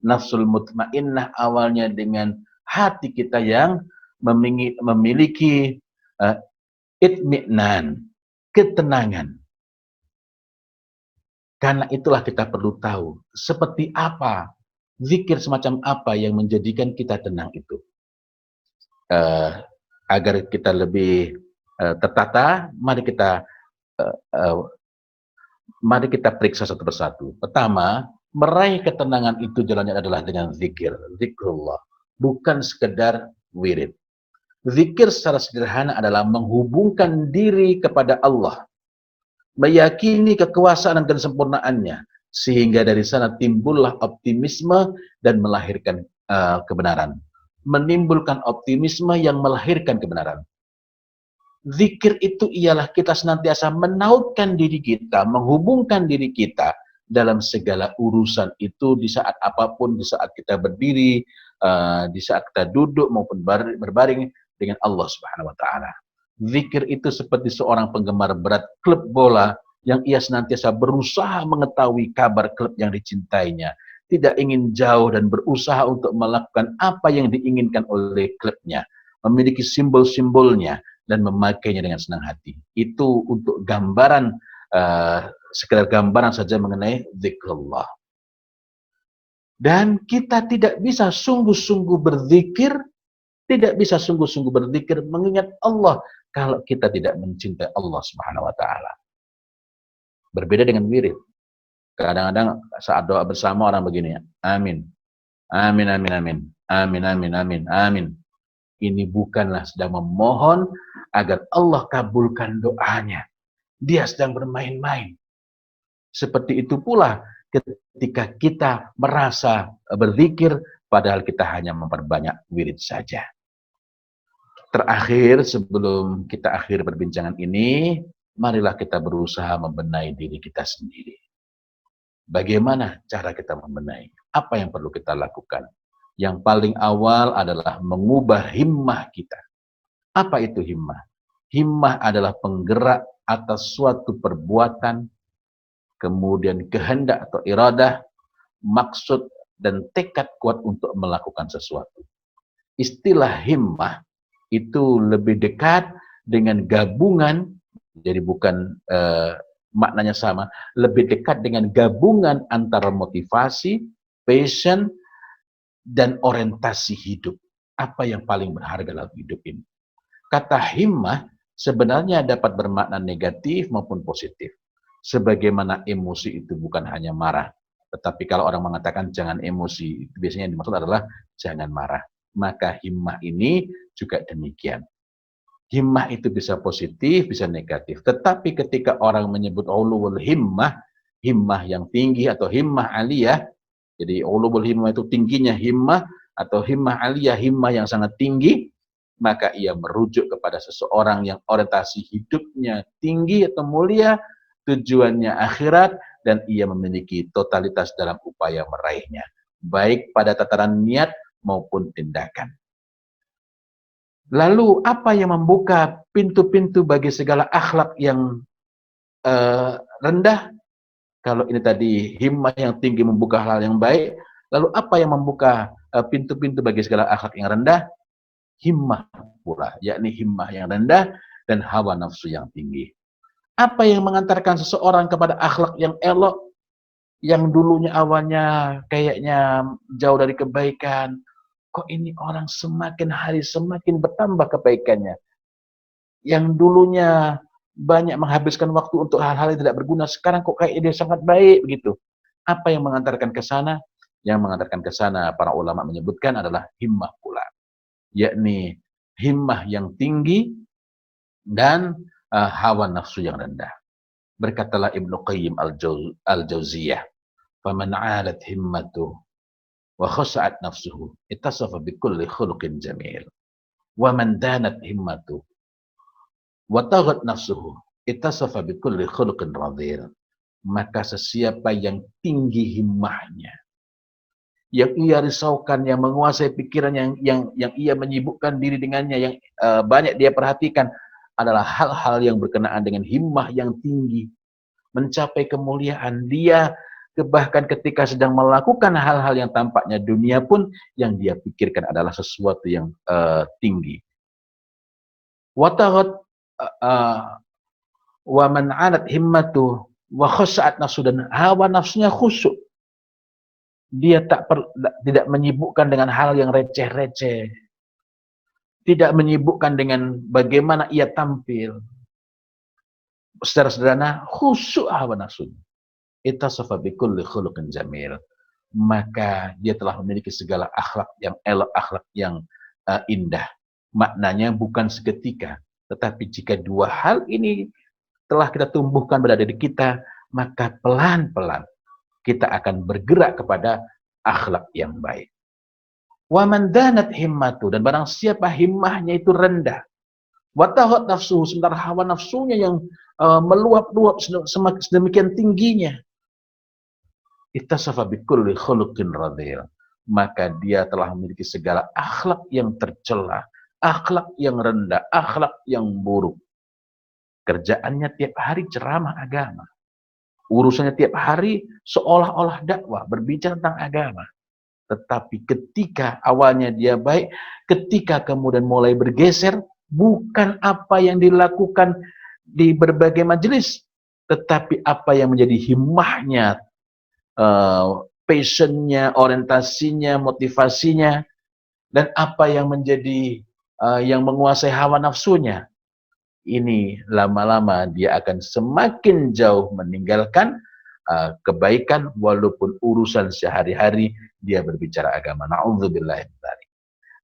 Nafsul mutmainnah awalnya dengan hati kita yang memiliki itmi'nan, ketenangan. Karena itulah kita perlu tahu seperti apa, zikir semacam apa yang menjadikan kita tenang itu. Agar kita lebih tertata, mari kita periksa satu persatu. Pertama, meraih ketenangan itu jalannya adalah dengan zikir, zikrullah, bukan sekedar wirid. Zikir secara sederhana adalah menghubungkan diri kepada Allah, meyakini kekuasaan dan kesempurnaannya, sehingga dari sana timbullah optimisme dan melahirkan kebenaran. Menimbulkan optimisme yang melahirkan kebenaran. Zikir itu ialah kita senantiasa menautkan diri kita, menghubungkan diri kita dalam segala urusan itu, di saat apapun, di saat kita berdiri, di saat kita duduk maupun berbaring dengan Allah Subhanahu wa taala. Zikir itu seperti seorang penggemar berat klub bola yang ia senantiasa berusaha mengetahui kabar klub yang dicintainya, tidak ingin jauh dan berusaha untuk melakukan apa yang diinginkan oleh klubnya, memiliki simbol-simbolnya dan memakainya dengan senang hati. Itu untuk gambaran, sekedar gambaran saja mengenai zikrullah. Dan kita tidak bisa sungguh-sungguh berzikir, tidak bisa sungguh-sungguh berzikir mengingat Allah kalau kita tidak mencintai Allah Subhanahu wa taala. Berbeda dengan wirid. Kadang-kadang saat doa bersama orang begini, amin. Amin, amin, amin. Amin, amin, amin, amin. Ini bukanlah sedang memohon agar Allah kabulkan doanya. Dia sedang bermain-main. Seperti itu pula ketika kita merasa berzikir, padahal kita hanya memperbanyak wirid saja. Terakhir, sebelum kita akhir perbincangan ini, marilah kita berusaha membenahi diri kita sendiri. Bagaimana cara kita membenahi? Apa yang perlu kita lakukan? Yang paling awal adalah mengubah himmah kita. Apa itu himmah? Himmah adalah penggerak atas suatu perbuatan, kemudian kehendak atau iradah, maksud dan tekad kuat untuk melakukan sesuatu. Istilah himmah itu lebih dekat dengan gabungan, jadi bukan maknanya sama, lebih dekat dengan gabungan antara motivasi, passion, dan orientasi hidup. Apa yang paling berharga dalam hidup ini? Kata himmah sebenarnya dapat bermakna negatif maupun positif. Sebagaimana emosi itu bukan hanya marah, tetapi kalau orang mengatakan jangan emosi, itu biasanya yang dimaksud adalah jangan marah. Maka himmah ini juga demikian. Himmah itu bisa positif, bisa negatif. Tetapi ketika orang menyebut ulul himmah, himmah yang tinggi atau himmah aliyah, jadi ulul himmah itu tingginya himmah atau himmah aliyah, himmah yang sangat tinggi, maka ia merujuk kepada seseorang yang orientasi hidupnya tinggi atau mulia, tujuannya akhirat, dan ia memiliki totalitas dalam upaya meraihnya, baik pada tataran niat maupun tindakan. Lalu apa yang membuka pintu-pintu bagi segala akhlak yang rendah? Kalau ini tadi himmah yang tinggi membuka hal yang baik, lalu apa yang membuka pintu-pintu bagi segala akhlak yang rendah? Himmah pula, yakni himmah yang rendah dan hawa nafsu yang tinggi. Apa yang mengantarkan seseorang kepada akhlak yang elok, yang dulunya awalnya kayaknya jauh dari kebaikan, kok ini orang semakin hari semakin bertambah kebaikannya. Yang dulunya banyak menghabiskan waktu untuk hal-hal yang tidak berguna, sekarang kok kayak dia sangat baik begitu. Apa yang mengantarkan ke sana? Yang mengantarkan ke sana para ulama menyebutkan adalah himmah pula, yakni himmah yang tinggi dan hawa nafsu yang rendah. Berkatalah Ibnu Qayyim al-Jauziyah, "Faman 'alat himmatuhu wa khasha'at nafsuhu, ittasafa bikulli khuluqin jamil. Wa man danat himmatuhu wa taghat nafsuhu, ittasafa bikulli khuluqin radhil." Maka sesiapa yang tinggi himmahnya, yang ia risaukan, yang menguasai pikiran, yang ia menyibukkan diri dengannya, yang banyak dia perhatikan adalah hal-hal yang berkenaan dengan himmah yang tinggi, mencapai kemuliaan. Dia bahkan ketika sedang melakukan hal-hal yang tampaknya dunia pun, yang dia pikirkan adalah sesuatu yang tinggi. Watahat wa man 'anat himmatu wa khasha'at nafsu, dan hawa nafsunya khusyuk. Dia tidak menyibukkan dengan hal yang receh-receh, tidak menyibukkan dengan bagaimana ia tampil. Secara sederhana, khusyuk hawa nafsunya. Ittasafa bikulli khuluqin jamil. Maka dia telah memiliki segala akhlak yang elok, akhlak yang indah. Maknanya bukan seketika, tetapi jika dua hal ini telah kita tumbuhkan pada diri kita, maka pelan-pelan kita akan bergerak kepada akhlak yang baik. Wa man danat himmatu, dan barang siapa himmahnya itu rendah, wa tahat nafsuhu, sementara hawa nafsunya yang meluap-luap sedemikian tingginya, ittasafa bikulli khuluqin radhil, maka dia telah memiliki segala akhlak yang tercela, akhlak yang rendah, akhlak yang buruk. Kerjaannya tiap hari ceramah agama, urusannya tiap hari seolah-olah dakwah, berbicara tentang agama. Tetapi ketika awalnya dia baik, ketika kemudian mulai bergeser, bukan apa yang dilakukan di berbagai majelis, tetapi apa yang menjadi himmahnya, passionnya, orientasinya, motivasinya, dan apa yang menjadi yang menguasai hawa nafsunya. Ini lama-lama dia akan semakin jauh meninggalkan kebaikan, walaupun urusan sehari-hari dia berbicara agama. Na'udzubillah.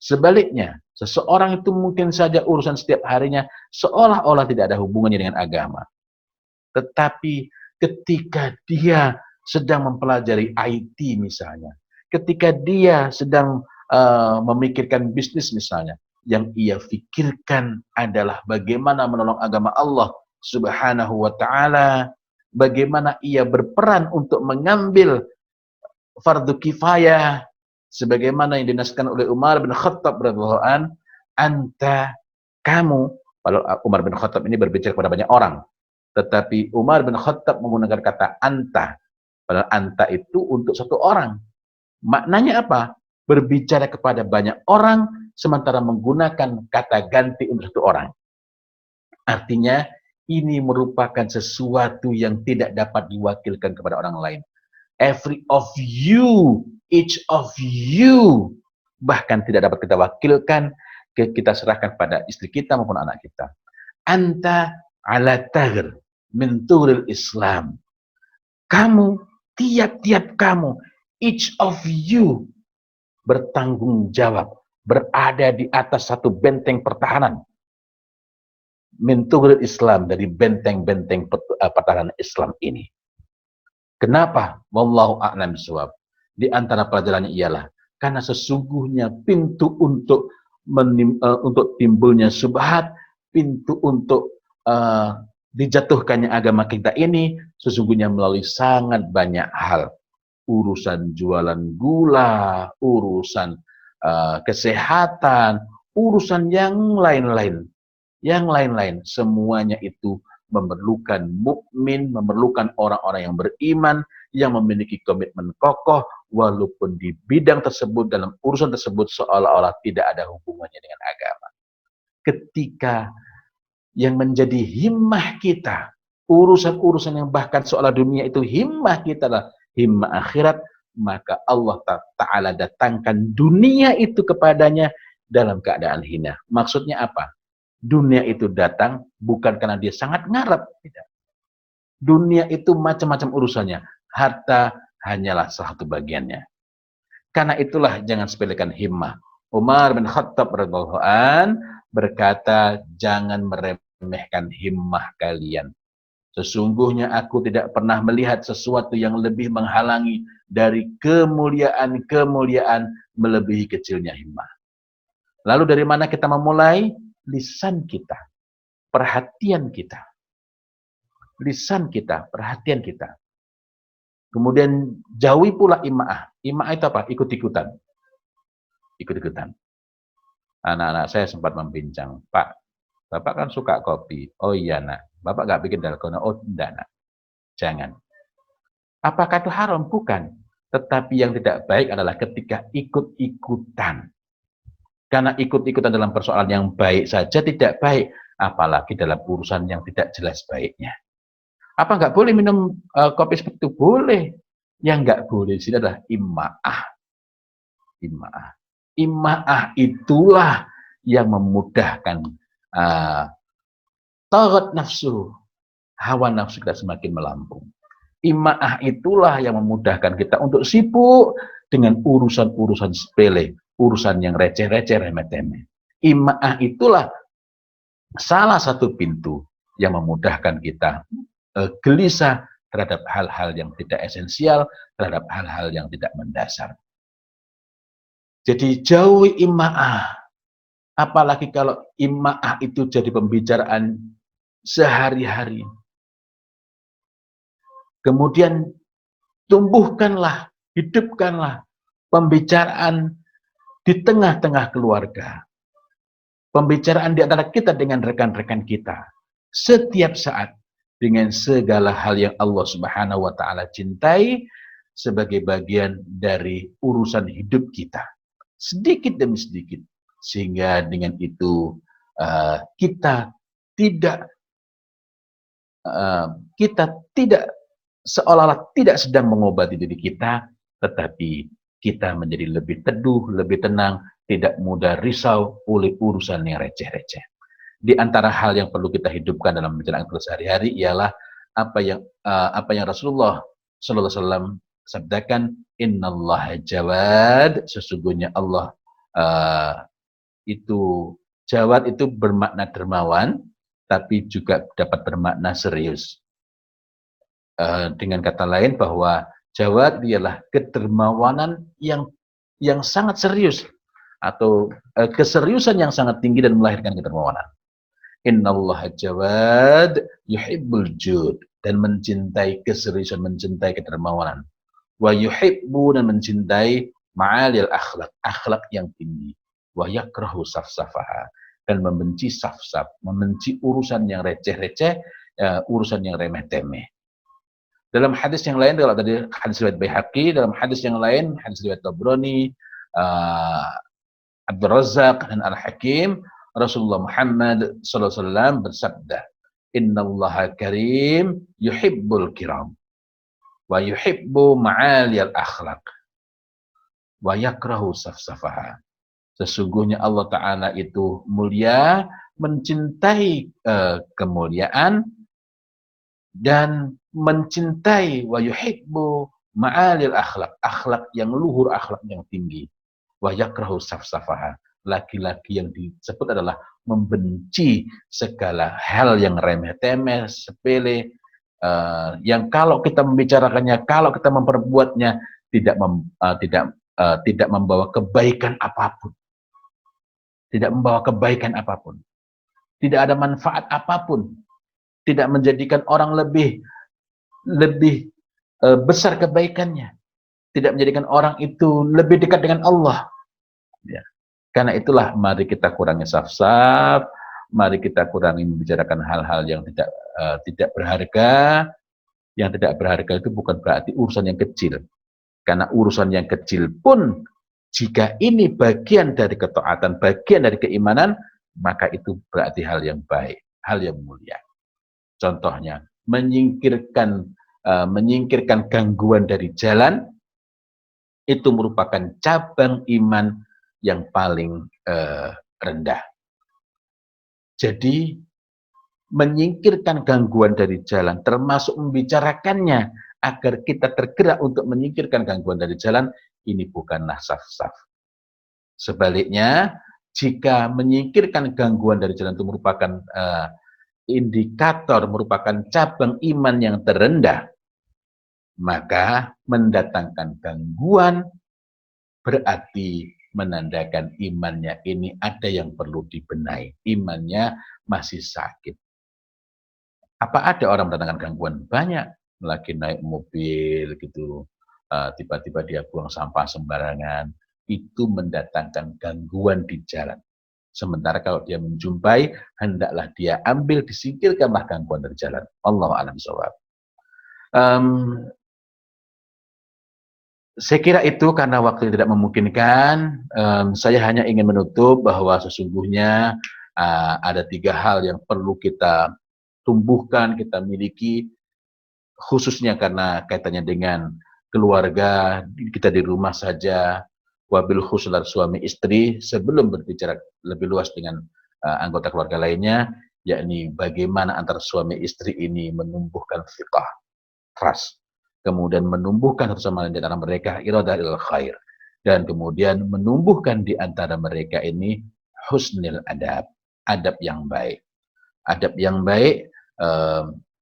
Sebaliknya, seseorang itu mungkin saja urusan setiap harinya seolah-olah tidak ada hubungannya dengan agama. Tetapi ketika dia sedang mempelajari IT misalnya, ketika dia sedang memikirkan bisnis misalnya, yang ia pikirkan adalah bagaimana menolong agama Allah Subhanahu wa ta'ala, bagaimana ia berperan untuk mengambil fardu kifayah, sebagaimana yang dinaskan oleh Umar bin Khattab radhiyallahu an, anta, kamu. Kalau Umar bin Khattab ini berbicara kepada banyak orang, tetapi Umar bin Khattab menggunakan kata anta, padahal anta itu untuk satu orang. Maknanya apa? Berbicara kepada banyak orang sementara menggunakan kata ganti untuk satu orang. Artinya ini merupakan sesuatu yang tidak dapat diwakilkan kepada orang lain. Every of you, each of you, bahkan tidak dapat kita wakilkan, kita serahkan pada istri kita maupun anak kita. Anta ala taghr min turil Islam. Kamu, tiap-tiap kamu, each of you, bertanggung jawab, berada di atas satu benteng pertahanan min tughril Islam, dari benteng-benteng pertahanan Islam ini. Kenapa? Wallahu a'lam bishawab. Di antara pelajarannya ialah karena sesungguhnya pintu untuk untuk timbulnya syubhat, pintu untuk dijatuhkannya agama kita ini sesungguhnya melalui sangat banyak hal. Urusan jualan gula, urusan kesehatan, urusan yang lain-lain. Yang lain-lain, semuanya itu memerlukan mukmin, memerlukan orang-orang yang beriman, yang memiliki komitmen kokoh, walaupun di bidang tersebut, dalam urusan tersebut, seolah-olah tidak ada hubungannya dengan agama. Ketika yang menjadi himmah kita, urusan-urusan yang bahkan seolah dunia itu himmah kita adalah himmah akhirat, maka Allah Ta'ala datangkan dunia itu kepadanya dalam keadaan hina. Maksudnya apa? Dunia itu datang bukan karena dia sangat ngarep. Tidak. Dunia itu macam-macam urusannya. Harta hanyalah salah satu bagiannya. Karena itulah jangan sepelekan himmah. Umar bin Khattab radhiyallahu an berkata, jangan meremehkan himmah kalian. Sesungguhnya aku tidak pernah melihat sesuatu yang lebih menghalangi dari kemuliaan-kemuliaan melebihi kecilnya himmah. Lalu dari mana kita memulai? Lisan kita, perhatian kita. Lisan kita, perhatian kita. Kemudian jauhi pula ima'ah. Ima'ah itu apa? Ikut-ikutan. Ikut-ikutan. Anak-anak saya sempat membincang, Pak, Bapak kan suka kopi. Oh iya nak. Bapak gak bikin dalgona? Oh tidak nak. Jangan. Apakah itu haram? Bukan. Tetapi yang tidak baik adalah ketika ikut-ikutan. Karena ikut-ikutan dalam persoalan yang baik saja tidak baik, apalagi dalam urusan yang tidak jelas baiknya. Apa nggak boleh minum kopi seperti itu? Boleh. Yang nggak boleh di sini adalah ima'ah. Ima'ah. Ima'ah itulah yang memudahkan taghat nafsu, hawa nafsu kita semakin melampung. Ima'ah itulah yang memudahkan kita untuk sibuk dengan urusan-urusan sepele, urusan yang receh-receh, remeh-temeh. Ima'ah itulah salah satu pintu yang memudahkan kita gelisah terhadap hal-hal yang tidak esensial, terhadap hal-hal yang tidak mendasar. Jadi jauhi ima'ah. Apalagi kalau ima'ah itu jadi pembicaraan sehari-hari. Kemudian tumbuhkanlah, hidupkanlah pembicaraan di tengah-tengah keluarga. Pembicaraan di antara kita dengan rekan-rekan kita. Setiap saat dengan segala hal yang Allah Subhanahu wa Ta'ala cintai sebagai bagian dari urusan hidup kita. Sedikit demi sedikit. Sehingga dengan itu kita tidak seolah-olah tidak sedang mengobati diri kita, tetapi kita menjadi lebih teduh, lebih tenang, tidak mudah risau oleh urusan yang receh-receh. Di antara hal yang perlu kita hidupkan dalam perjalanan kita sehari-hari ialah apa yang Rasulullah Sallallahu Alaihi Wasallam sabdakan, Innallaha jawad, sesungguhnya Allah jawad itu bermakna dermawan, tapi juga dapat bermakna serius. Dengan kata lain bahwa jawad ialah kedermawanan yang sangat serius atau keseriusan yang sangat tinggi dan melahirkan kedermawanan. Innallaha jawad yuhibbul jud, dan mencintai keseriusan, mencintai kedermawanan. Wa yuhibbu, dan mencintai ma'alil akhlak, akhlak yang tinggi. Wa yakrahu safsafaha, dan membenci safsaf, membenci urusan yang receh-receh, urusan yang remeh-temeh. Dalam hadis yang lain, kalau tadi hadis riwayat Baihaqi, dalam hadis yang lain, hadis riwayat Tabrani, Abdul Razzaq dan Al-Hakim, Rasulullah Muhammad sallallahu alaihi wasallam bersabda, Innallaha karim yuhibbul kiram wa yuhibbu ma'aliyal akhlaq wa yakrahu safsafaha. Sesungguhnya Allah Ta'ala itu mulia, mencintai kemuliaan, dan mencintai wa yuhibbu ma'alil akhlak, akhlak yang luhur, akhlak yang tinggi. Wa yakrahu safsafaha, laki-laki yang disebut adalah membenci segala hal yang remeh-temeh, sepele, yang kalau kita membicarakannya, kalau kita memperbuatnya tidak membawa kebaikan apapun, tidak membawa kebaikan apapun, tidak ada manfaat apapun, tidak menjadikan orang lebih lebih besar kebaikannya, tidak menjadikan orang itu lebih dekat dengan Allah. Ya. Karena itulah mari kita kurangi saf-saf, mari kita kurangi membicarakan hal-hal yang tidak berharga. Yang tidak berharga itu bukan berarti urusan yang kecil. Karena urusan yang kecil pun jika ini bagian dari ketaatan, bagian dari keimanan, maka itu berarti hal yang baik, hal yang mulia. Contohnya, menyingkirkan gangguan dari jalan, itu merupakan cabang iman yang paling rendah. Jadi, menyingkirkan gangguan dari jalan, termasuk membicarakannya, agar kita tergerak untuk menyingkirkan gangguan dari jalan, ini bukanlah saf-saf. Sebaliknya, jika menyingkirkan gangguan dari jalan itu merupakan indikator, merupakan cabang iman yang terendah, maka mendatangkan gangguan berarti menandakan imannya ini ada yang perlu dibenahi, imannya masih sakit. Apa ada orang mendatangkan gangguan? Banyak. Lagi naik mobil gitu, tiba-tiba dia buang sampah sembarangan, itu mendatangkan gangguan di jalan. Sementara kalau dia menjumpai, hendaklah dia ambil, disingkirkanlah gangguan dari jalan. Allahu a'lam bishawab. Saya kira itu karena waktu tidak memungkinkan, saya hanya ingin menutup bahwa sesungguhnya ada 3 hal yang perlu kita tumbuhkan, kita miliki, khususnya karena kaitannya dengan keluarga, kita di rumah saja, wabil khusus suami istri, sebelum berbicara lebih luas dengan anggota keluarga lainnya, yakni bagaimana antara suami istri ini menumbuhkan fiqah, trust, kemudian menumbuhkan satu sama lain di antara mereka iradah ilal khair, dan kemudian menumbuhkan di antara mereka ini husnul adab, adab yang baik. Adab yang baik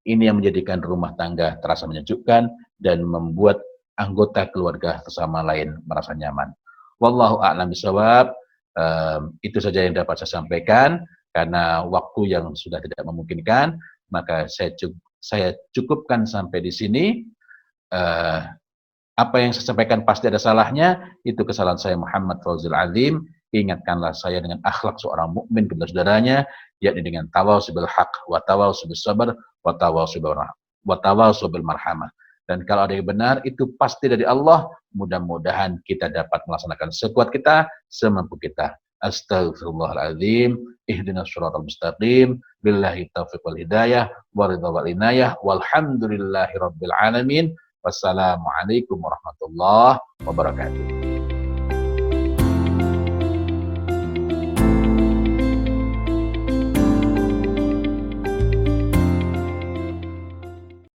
ini yang menjadikan rumah tangga terasa menyejukkan dan membuat anggota keluarga sesama lain merasa nyaman. Wallahu a'lam bishawab. Itu saja yang dapat saya sampaikan, karena waktu yang sudah tidak memungkinkan, maka saya cukupkan sampai di sini. Apa yang saya sampaikan pasti ada salahnya, itu kesalahan saya Muhammad Fauzil Alim. Ingatkanlah saya dengan akhlak seorang mukmin kepada saudaranya, yakni dengan tawassul bil haq, wa tawassul bis sabr, wa tawassul bil marhamah. Dan kalau ada yang benar, itu pasti dari Allah. Mudah-mudahan kita dapat melaksanakan sekuat kita, semampu kita. Astaghfirullahaladzim, ihdinas shiratal mustaqim, billahi taufiq wal hidayah, wa ridha wal inayah, walhamdulillahi rabbil alamin. Wassalamualaikum warahmatullahi wabarakatuh.